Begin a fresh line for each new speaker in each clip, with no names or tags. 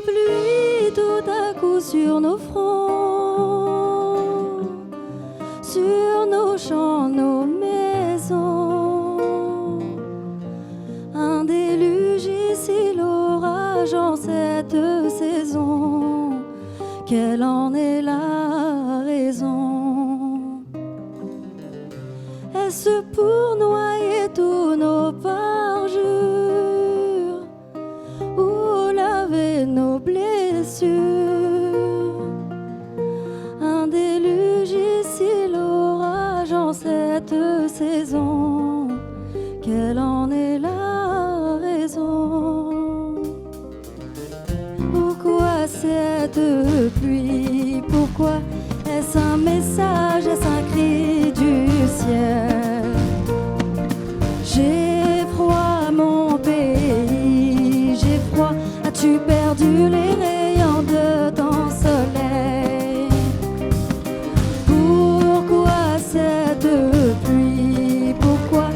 pluie tout à coup sur nos fronts, sur nos champs, nos maisons. Un déluge ici, l'orage en cette saison. Quelle en est la raison? Est-ce pour noyer tous nos parjures ou laver nos blessures? Un déluge ici, l'orage en cette saison. Quelle en est la raison? Pourquoi cette pluie? Pourquoi est-ce un message? Est-ce un cri du ciel? J'ai froid mon pays, j'ai froid. As-tu perdu les rayons de ton soleil? Pourquoi cette pluie? Pourquoi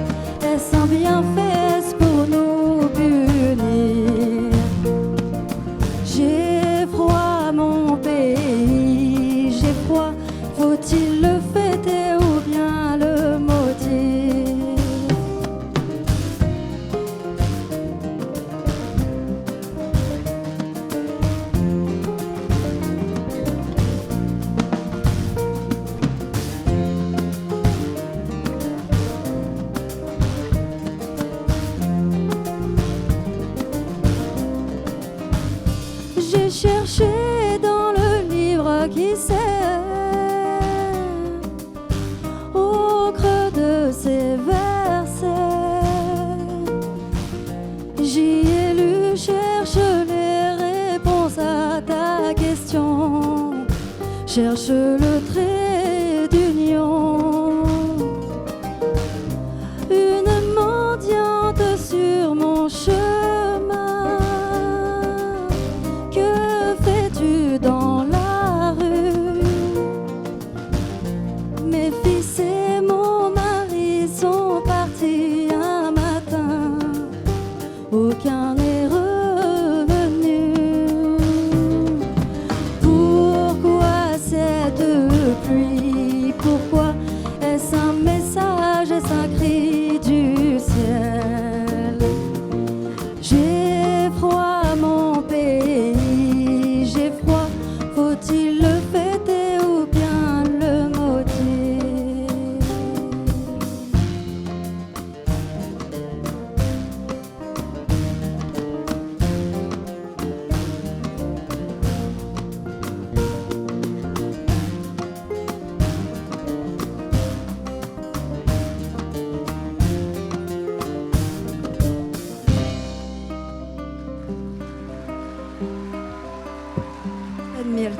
est-ce un bienfait pour nous punir? J'ai froid mon pays, j'ai froid. Faut-il le fêter ou bien le maudire? J'ai cherché dans le livre qui sait, au creux de ces versets, j'y ai lu, cherche les réponses à ta question, cherche le trait d'union. Une mendiante sur mon chemin, que fais-tu dans la rue? Mes fils et mon mari sont partis un matin, aucun n'est revenu. Pourquoi cette pluie? Pourquoi est-ce un message? Est-ce un cri du ciel? J'ai froid mon pays, j'ai froid. Faut-il le fêter ou bien le maudire? Edmild.